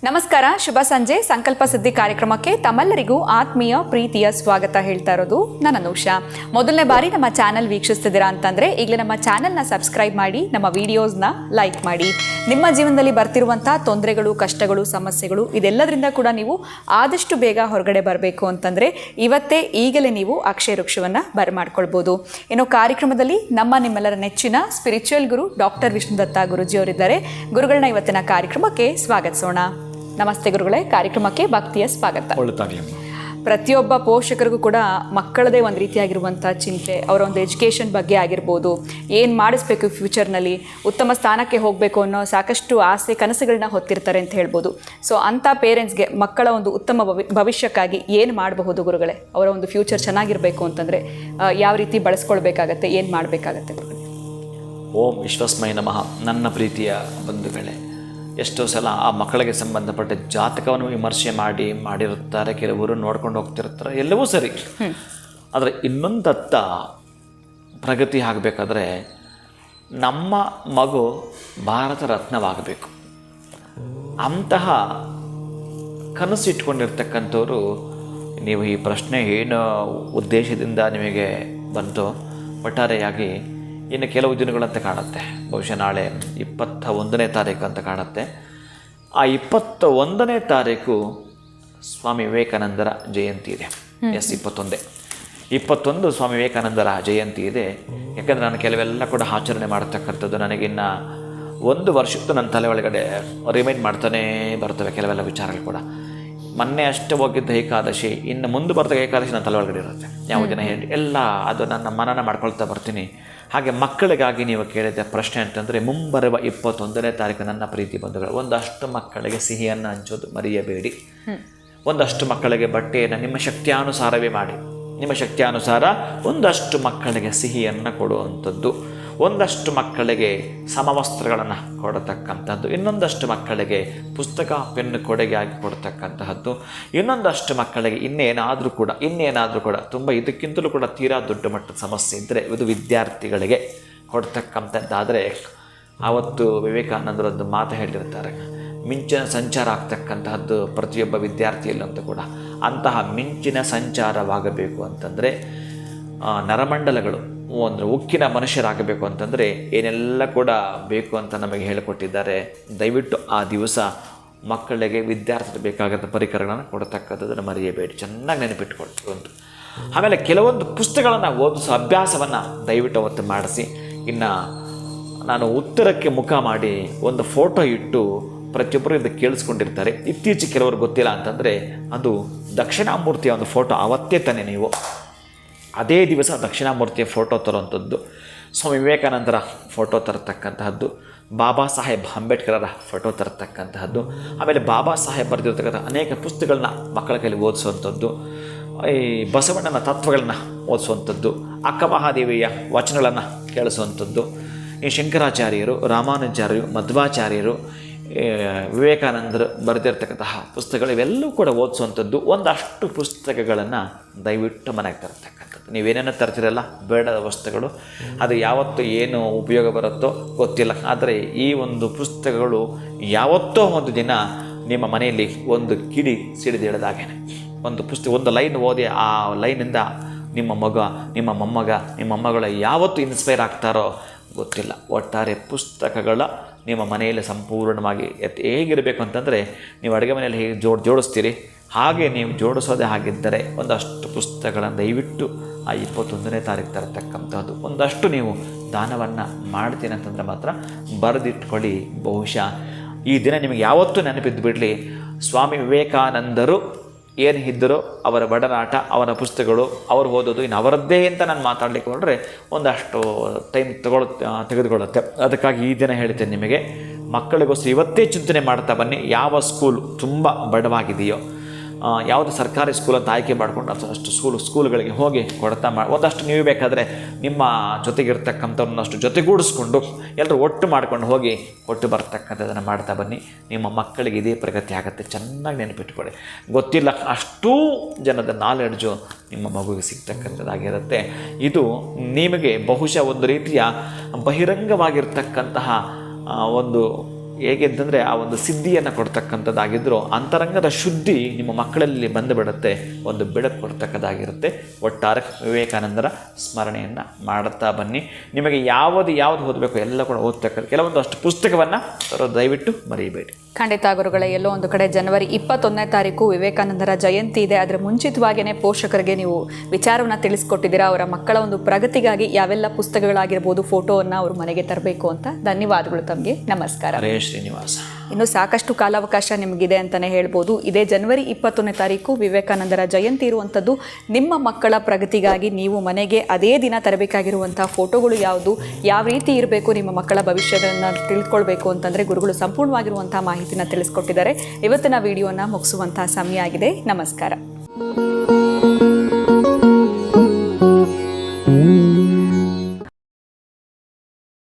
ನಮಸ್ಕಾರ, ಶುಭ ಸಂಜೆ. ಸಂಕಲ್ಪ ಸಿದ್ಧಿ ಕಾರ್ಯಕ್ರಮಕ್ಕೆ ತಮ್ಮೆಲ್ಲರಿಗೂ ಆತ್ಮೀಯ ಪ್ರೀತಿಯ ಸ್ವಾಗತ ಹೇಳ್ತಾ ಇರೋದು ನಾನು ಅನೂಷಾ. ಮೊದಲನೇ ಬಾರಿ ನಮ್ಮ ಚಾನಲ್ ವೀಕ್ಷಿಸ್ತಿದ್ದೀರಾ ಅಂತಂದರೆ ಈಗಲೇ ನಮ್ಮ ಚಾನಲ್ನ ಸಬ್ಸ್ಕ್ರೈಬ್ ಮಾಡಿ, ನಮ್ಮ ವಿಡಿಯೋಸ್ನ ಲೈಕ್ ಮಾಡಿ. ನಿಮ್ಮ ಜೀವನದಲ್ಲಿ ಬರ್ತಿರುವಂಥ ತೊಂದರೆಗಳು, ಕಷ್ಟಗಳು, ಸಮಸ್ಯೆಗಳು ಇದೆಲ್ಲದರಿಂದ ಕೂಡ ನೀವು ಆದಷ್ಟು ಬೇಗ ಹೊರಗಡೆ ಬರಬೇಕು ಅಂತಂದರೆ ಇವತ್ತೇ ಈಗಲೇ ನೀವು ಅಕ್ಷಯ ವೃಕ್ಷವನ್ನು ಬರಮಾಡ್ಕೊಳ್ಬೋದು. ಇನ್ನು ಕಾರ್ಯಕ್ರಮದಲ್ಲಿ ನಿಮ್ಮೆಲ್ಲರ ನೆಚ್ಚಿನ ಸ್ಪಿರಿಚುವಲ್ ಗುರು ಡಾಕ್ಟರ್ ವಿಷ್ಣುದತ್ತ ಗುರುಜಿಯವರಿದ್ದಾರೆ. ಗುರುಗಳನ್ನ ಇವತ್ತಿನ ಕಾರ್ಯಕ್ರಮಕ್ಕೆ ಸ್ವಾಗತಿಸೋಣ. ನಮಸ್ತೆ ಗುರುಗಳೇ, ಕಾರ್ಯಕ್ರಮಕ್ಕೆ ಭಕ್ತಿಯ ಸ್ವಾಗತ. ಪ್ರತಿಯೊಬ್ಬ ಪೋಷಕರಿಗೂ ಕೂಡ ಮಕ್ಕಳದೇ ಒಂದು ರೀತಿಯಾಗಿರುವಂಥ ಚಿಂತೆ, ಅವರ ಒಂದು ಎಜುಕೇಷನ್ ಬಗ್ಗೆ ಆಗಿರ್ಬೋದು, ಏನು ಮಾಡಿಸ್ಬೇಕು ಫ್ಯೂಚರ್ನಲ್ಲಿ, ಉತ್ತಮ ಸ್ಥಾನಕ್ಕೆ ಹೋಗಬೇಕು ಅನ್ನೋ ಸಾಕಷ್ಟು ಆಸೆ ಕನಸುಗಳನ್ನ ಹೊತ್ತಿರ್ತಾರೆ ಅಂತ ಹೇಳ್ಬೋದು. ಸೊ ಅಂಥ ಪೇರೆಂಟ್ಸ್ಗೆ ಮಕ್ಕಳ ಒಂದು ಉತ್ತಮ ಭವಿಷ್ಯಕ್ಕಾಗಿ ಏನು ಮಾಡಬಹುದು ಗುರುಗಳೇ? ಅವರ ಒಂದು ಫ್ಯೂಚರ್ ಚೆನ್ನಾಗಿರಬೇಕು ಅಂತಂದರೆ ಯಾವ ರೀತಿ ಬಳಸ್ಕೊಳ್ಬೇಕಾಗತ್ತೆ, ಏನು ಮಾಡಬೇಕಾಗತ್ತೆ ಗುರುಗಳೇ? ಓಂ ವಿಶ್ವಸ್ಮೈ ನಮಃ. ನನ್ನ ಪ್ರೀತಿಯ ಬಂಧುಗಳೇ, ಎಷ್ಟೋ ಸಲ ಆ ಮಕ್ಕಳಿಗೆ ಸಂಬಂಧಪಟ್ಟ ಜಾತಕವನ್ನು ವಿಮರ್ಶೆ ಮಾಡಿರುತ್ತಾರೆ, ಕೆಲವರು ನೋಡ್ಕೊಂಡು ಹೋಗ್ತಿರ್ತಾರೆ, ಎಲ್ಲವೂ ಸರಿ. ಆದರೆ ಇನ್ನೊಂದತ್ತ ಪ್ರಗತಿ ಆಗಬೇಕಾದ್ರೆ ನಮ್ಮ ಮಗು ಭಾರತ ರತ್ನವಾಗಬೇಕು. ಅಂತಹ ಕನಸು ಇಟ್ಕೊಂಡಿರ್ತಕ್ಕಂಥವ್ರು, ನೀವು ಈ ಪ್ರಶ್ನೆ ಏನು ಉದ್ದೇಶದಿಂದ ನಿಮಗೆ ಬಂತು, ಒಟ್ಟಾರೆಯಾಗಿ ಇನ್ನು ಕೆಲವು ದಿನಗಳಂತೆ ಕಾಣುತ್ತೆ, ಬಹುಶಃ ನಾಳೆ 21ನೇ ತಾರೀಕು ಅಂತ ಕಾಣುತ್ತೆ. ಆ 21ನೇ ತಾರೀಕು ಸ್ವಾಮಿ ವಿವೇಕಾನಂದರ ಜಯಂತಿ ಇದೆ. 21 ಸ್ವಾಮಿ ವಿವೇಕಾನಂದರ ಜಯಂತಿ ಇದೆ. ಯಾಕಂದರೆ ನಾನು ಕೆಲವೆಲ್ಲ ಕೂಡ ಆಚರಣೆ ಮಾಡತಕ್ಕಂಥದ್ದು ನನಗಿನ್ನು 1 ವರ್ಷದ್ದು ನನ್ನ ತಲೆ ಒಳಗಡೆ ರಿಮೈಂಡ್ ಮಾಡ್ತಾನೇ ಬರ್ತವೆ ಕೆಲವೆಲ್ಲ ವಿಚಾರಗಳು ಕೂಡ. ಮೊನ್ನೆ ಅಷ್ಟೇ ಹೋಗಿದ್ದ ಏಕಾದಶಿ, ಇನ್ನು ಮುಂದೆ ಬರ್ತಕ್ಕ ಏಕಾದಶಿ ನನ್ನ ತಲೆ ಒಳಗಡೆ ಇರುತ್ತೆ. ಯಾವ ದಿನ ಹೇಳಿ ಎಲ್ಲ ಅದು ನನ್ನ ಮನನ ಮಾಡ್ಕೊಳ್ತಾ ಬರ್ತೀನಿ. ಹಾಗೆ ಮಕ್ಕಳಿಗಾಗಿ ನೀವು ಕೇಳಿದ ಪ್ರಶ್ನೆ ಅಂತಂದರೆ, ಮುಂಬರುವ 21ನೇ ತಾರೀಕು ನನ್ನ ಪ್ರೀತಿ ಬಂಧುಗಳು, ಒಂದಷ್ಟು ಮಕ್ಕಳಿಗೆ ಸಿಹಿಯನ್ನು ಹಂಚೋದು ಮರೆಯಬೇಡಿ. ಒಂದಷ್ಟು ಮಕ್ಕಳಿಗೆ ಬಟ್ಟೆಯನ್ನು ನಿಮ್ಮ ಶಕ್ತಿಯಾನುಸಾರವೇ ಮಾಡಿ. ನಿಮ್ಮ ಶಕ್ತಿಯಾನುಸಾರ ಒಂದಷ್ಟು ಮಕ್ಕಳಿಗೆ ಸಿಹಿಯನ್ನು ಕೊಡುವಂಥದ್ದು, ಒಂದಷ್ಟು ಮಕ್ಕಳಿಗೆ ಸಮವಸ್ತ್ರಗಳನ್ನು ಕೊಡತಕ್ಕಂಥದ್ದು, ಇನ್ನೊಂದಷ್ಟು ಮಕ್ಕಳಿಗೆ ಪುಸ್ತಕ ಪೆನ್ನು ಕೊಡುಗೆಯಾಗಿ ಕೊಡ್ತಕ್ಕಂತಹದ್ದು, ಇನ್ನೊಂದಷ್ಟು ಮಕ್ಕಳಿಗೆ ಇನ್ನೇನಾದರೂ ಕೂಡ ತುಂಬ ಇದಕ್ಕಿಂತಲೂ ಕೂಡ ತೀರಾ ದೊಡ್ಡ ಮಟ್ಟದ ಸಮಸ್ಯೆ ಇದ್ದರೆ ಇದು ವಿದ್ಯಾರ್ಥಿಗಳಿಗೆ ಕೊಡ್ತಕ್ಕಂಥದ್ದಾದರೆ, ಆವತ್ತು ವಿವೇಕಾನಂದರೊಂದು ಮಾತು ಹೇಳಿರ್ತಾರೆ, ಮಿಂಚಿನ ಸಂಚಾರ ಆಗ್ತಕ್ಕಂತಹದ್ದು ಪ್ರತಿಯೊಬ್ಬ ವಿದ್ಯಾರ್ಥಿಯಲ್ಲಂತೂ ಕೂಡ. ಅಂತಹ ಮಿಂಚಿನ ಸಂಚಾರವಾಗಬೇಕು ಅಂತಂದರೆ ನರಮಂಡಲಗಳು ಅಂದರೆ ಉಕ್ಕಿನ ಮನುಷ್ಯರಾಗಬೇಕು ಅಂತಂದರೆ ಏನೆಲ್ಲ ಕೂಡ ಬೇಕು ಅಂತ ನಮಗೆ ಹೇಳಿಕೊಟ್ಟಿದ್ದಾರೆ. ದಯವಿಟ್ಟು ಆ ದಿವಸ ಮಕ್ಕಳಿಗೆ ವಿದ್ಯಾರ್ಥಿಗಳು ಬೇಕಾದ ಪರಿಕರಗಳನ್ನು ಕೊಡತಕ್ಕಂಥದ್ದನ್ನು ಮರೆಯಬೇಡಿ, ಚೆನ್ನಾಗಿ ನೆನಪಿಟ್ಕೊಳ್ತೀವಿ ಒಂದು. ಆಮೇಲೆ ಕೆಲವೊಂದು ಪುಸ್ತಕಗಳನ್ನು ಓದಿಸೋ ಅಭ್ಯಾಸವನ್ನು ದಯವಿಟ್ಟು ಅವತ್ತು ಮಾಡಿಸಿ. ಇನ್ನು ನಾನು ಉತ್ತರಕ್ಕೆ ಮುಖ ಮಾಡಿ ಒಂದು ಫೋಟೋ ಇಟ್ಟು ಪ್ರತಿಯೊಬ್ಬರು ಇದು ಕೇಳಿಸ್ಕೊಂಡಿರ್ತಾರೆ. ಇತ್ತೀಚೆಗೆ ಕೆಲವರು ಗೊತ್ತಿಲ್ಲ ಅಂತಂದರೆ ಅದು ದಕ್ಷಿಣಾಮೂರ್ತಿಯ ಒಂದು ಫೋಟೋ ಅವತ್ತೇ ತಾನೇ ನೀವು ಅದೇ ದಿವಸ ದಕ್ಷಿಣಾಮೂರ್ತಿಯ ಫೋಟೋ ತರುವಂಥದ್ದು, ಸ್ವಾಮಿ ವಿವೇಕಾನಂದರ ಫೋಟೋ ತರತಕ್ಕಂತಹದ್ದು, ಬಾಬಾ ಸಾಹೇಬ್ ಅಂಬೇಡ್ಕರರ ಫೋಟೋ ತರತಕ್ಕಂತಹದ್ದು, ಆಮೇಲೆ ಬಾಬಾ ಸಾಹೇಬ್ ಬರೆದಿರ್ತಕ್ಕಂಥ ಅನೇಕ ಪುಸ್ತಕಗಳನ್ನ ಮಕ್ಕಳ ಕೈಲಿ ಓದಿಸುವಂಥದ್ದು, ಈ ಬಸವಣ್ಣನ ತತ್ವಗಳನ್ನ ಓದಿಸುವಂಥದ್ದು, ಅಕ್ಕ ಮಹಾದೇವಿಯ ವಚನಗಳನ್ನು ಕೇಳಿಸುವಂಥದ್ದು, ಈ ಶಂಕರಾಚಾರ್ಯರು, ರಾಮಾನುಜಾಚಾರ್ಯರು, ಮಧ್ವಾಚಾರ್ಯರು, ವಿವೇಕಾನಂದರು ಬರೆದಿರ್ತಕ್ಕಂತಹ ಪುಸ್ತಕಗಳು ಇವೆಲ್ಲವೂ ಕೂಡ ಓದಿಸುವಂಥದ್ದು. ಒಂದಷ್ಟು ಪುಸ್ತಕಗಳನ್ನು ದಯವಿಟ್ಟು ಮನೆಗೆ ತರತಕ್ಕಂಥದ್ದು. ನೀವೇನೇನೋ ತರ್ತಿರಲ್ಲ ಬೇಡದ ವಸ್ತುಗಳು, ಅದು ಯಾವತ್ತೂ ಏನು ಉಪಯೋಗ ಬರುತ್ತೋ ಗೊತ್ತಿಲ್ಲ. ಆದರೆ ಈ ಒಂದು ಪುಸ್ತಕಗಳು ಯಾವತ್ತೋ ಒಂದು ದಿನ ನಿಮ್ಮ ಮನೆಯಲ್ಲಿ ಒಂದು ಕಿಡಿ ಸಿಡಿದಿಳಿದಾಗೇನೆ, ಒಂದು ಲೈನ್ ಓದಿ ಆ ಲೈನಿಂದ ನಿಮ್ಮ ಮಗ, ನಿಮ್ಮ ಮೊಮ್ಮಗ, ನಿಮ್ಮ ಮೊಮ್ಮಗಳು ಯಾವತ್ತೂ ಇನ್ಸ್ಪೈರ್ ಆಗ್ತಾರೋ ಗೊತ್ತಿಲ್ಲ. ಒಟ್ಟಾರೆ ಪುಸ್ತಕಗಳ ನಿಮ್ಮ ಮನೆಯಲ್ಲಿ ಸಂಪೂರ್ಣವಾಗಿ ಹೇಗಿರಬೇಕು ಅಂತಂದರೆ, ನೀವು ಅಡುಗೆ ಮನೆಯಲ್ಲಿ ಹೇಗೆ ಜೋಡಿಸ್ತೀರಿ ಹಾಗೆ ನೀವು ಜೋಡಿಸೋದೇ ಆಗಿದ್ದರೆ ಒಂದಷ್ಟು ಪುಸ್ತಕಗಳನ್ನು ದಯವಿಟ್ಟು ಆ 21ನೇ ತಾರೀಕು ತರತಕ್ಕಂಥದ್ದು ಒಂದಷ್ಟು ನೀವು ದಾನವನ್ನು ಮಾಡ್ತೀನಿ ಅಂತಂದರೆ ಮಾತ್ರ ಬರೆದಿಟ್ಕೊಳ್ಳಿ. ಬಹುಶಃ ಈ ದಿನ ನಿಮಗೆ ಯಾವತ್ತೂ ನೆನಪಿದ್ದು ಬಿಡಲಿ, ಸ್ವಾಮಿ ವಿವೇಕಾನಂದರು ಏನು ಇದ್ದರೋ ಅವರ ಒಡನಾಟ, ಅವರ ಪುಸ್ತಕಗಳು, ಅವರು ಓದೋದು, ಇನ್ನು ಅವರದ್ದೇ ಅಂತ ನಾನು ಮಾತಾಡಲಿಕ್ಕೆ ಹೊರಟ್ರೆ ಒಂದಷ್ಟು ಟೈಮ್ ತೆಗೆದುಕೊಳ್ಳುತ್ತೆ. ಅದಕ್ಕಾಗಿ ಈ ದಿನ ಹೇಳ್ತೇನೆ ನಿಮಗೆ, ಮಕ್ಕಳಿಗೋಸ್ಕರ ಇವತ್ತೇ ಚಿಂತನೆ ಮಾಡ್ತಾ ಬನ್ನಿ. ಯಾವ ಸ್ಕೂಲ್ ತುಂಬ ಬಡವಾಗಿದೆಯೋ ಯಾವುದು ಸರ್ಕಾರಿ ಸ್ಕೂಲ್ ಅಂತ ಆಯ್ಕೆ ಮಾಡ್ಕೊಂಡು ಅಷ್ಟು ಸ್ಕೂಲ್ಗಳಿಗೆ ಹೋಗಿ ಕೊಡ್ತಾ ಒಂದಷ್ಟು ನೀವು ಬೇಕಾದರೆ ನಿಮ್ಮ ಜೊತೆಗಿರ್ತಕ್ಕಂಥವ್ರನ್ನಷ್ಟು ಜೊತೆಗೂಡಿಸ್ಕೊಂಡು ಎಲ್ಲರೂ ಒಟ್ಟು ಮಾಡ್ಕೊಂಡು ಹೋಗಿ ಕೊಟ್ಟು ಬರ್ತಕ್ಕಂಥದ್ದನ್ನು ಮಾಡ್ತಾ ಬನ್ನಿ. ನಿಮ್ಮ ಮಕ್ಕಳಿಗೆ ಇದೇ ಪ್ರಗತಿ ಆಗುತ್ತೆ. ಚೆನ್ನಾಗಿ ನೆನಪಿಟ್ಕೊಳ್ಳಿ. ಗೊತ್ತಿಲ್ಲ ಅಷ್ಟೂ ಜನದ ನಾಲೆಡ್ಜು ನಿಮ್ಮ ಮಗುವಿಗೆ ಸಿಗ್ತಕ್ಕಂಥದ್ದಾಗಿರುತ್ತೆ. ಇದು ನಿಮಗೆ ಬಹುಶಃ ಒಂದು ರೀತಿಯ ಬಹಿರಂಗವಾಗಿರ್ತಕ್ಕಂತಹ ಒಂದು ಹೇಗೆ ಅಂತಂದರೆ ಆ ಒಂದು ಸಿದ್ಧಿಯನ್ನು ಕೊಡ್ತಕ್ಕಂಥದ್ದಾಗಿದ್ದರೂ ಅಂತರಂಗದ ಶುದ್ಧಿ ನಿಮ್ಮ ಮಕ್ಕಳಲ್ಲಿ ಬಂದು ಬಿಡುತ್ತೆ, ಒಂದು ಬೆಳಕು ಕೊಡ್ತಕ್ಕದ್ದಾಗಿರುತ್ತೆ. ಒಟ್ಟಾರೆ ವಿವೇಕಾನಂದರ ಸ್ಮರಣೆಯನ್ನು ಮಾಡುತ್ತಾ ಬನ್ನಿ. ನಿಮಗೆ ಯಾವುದು ಓದಬೇಕು ಎಲ್ಲ ಕೂಡ ಓದ್ತಕ್ಕಂಥ ಕೆಲವೊಂದು ಅಷ್ಟು ಪುಸ್ತಕವನ್ನು ದಯವಿಟ್ಟು ಮರೆಯಬೇಡಿ. ಖಂಡಿತ ಗುರುಗಳೇ, ಎಲ್ಲೋ ಒಂದು ಕಡೆ ಜನವರಿ 21ನೇ ತಾರೀಕು ವಿವೇಕಾನಂದರ ಜಯಂತಿ ಇದೆ. ಅದರ ಮುಂಚಿತವಾಗಿಯೇ ಪೋಷಕರಿಗೆ ನೀವು ವಿಚಾರವನ್ನು ತಿಳಿಸ್ಕೊಟ್ಟಿದ್ದೀರಾ. ಅವರ ಮಕ್ಕಳ ಒಂದು ಪ್ರಗತಿಗಾಗಿ ಯಾವೆಲ್ಲ ಪುಸ್ತಕಗಳಾಗಿರ್ಬೋದು, ಫೋಟೋವನ್ನು ಅವರು ಮನೆಗೆ ತರಬೇಕು ಅಂತ. ಧನ್ಯವಾದಗಳು ತಮಗೆ. ನಮಸ್ಕಾರ. ಹರೇ ಶ್ರೀನಿವಾಸ. ಇನ್ನು ಸಾಕಷ್ಟು ಕಾಲಾವಕಾಶ ನಿಮಗಿದೆ ಅಂತಲೇ ಹೇಳ್ಬೋದು. ಇದೇ ಜನವರಿ 21ನೇ ತಾರೀಕು ವಿವೇಕಾನಂದರ ಜಯಂತಿ ಇರುವಂಥದ್ದು. ನಿಮ್ಮ ಮಕ್ಕಳ ಪ್ರಗತಿಗಾಗಿ ನೀವು ಮನೆಗೆ ಅದೇ ದಿನ ತರಬೇಕಾಗಿರುವಂಥ ಫೋಟೋಗಳು ಯಾವುದು, ಯಾವ ರೀತಿ ಇರಬೇಕು, ನಿಮ್ಮ ಮಕ್ಕಳ ಭವಿಷ್ಯವನ್ನು ತಿಳ್ಕೊಳ್ಬೇಕು ಅಂತಂದರೆ ಗುರುಗಳು ಸಂಪೂರ್ಣವಾಗಿರುವಂಥ ಮಾಹಿತಿನ ತಿಳಿಸ್ಕೊಟ್ಟಿದ್ದಾರೆ. ಇವತ್ತಿನ ವಿಡಿಯೋನ ಮುಗಿಸುವಂಥ ಸಮಯ ಆಗಿದೆ. ನಮಸ್ಕಾರ.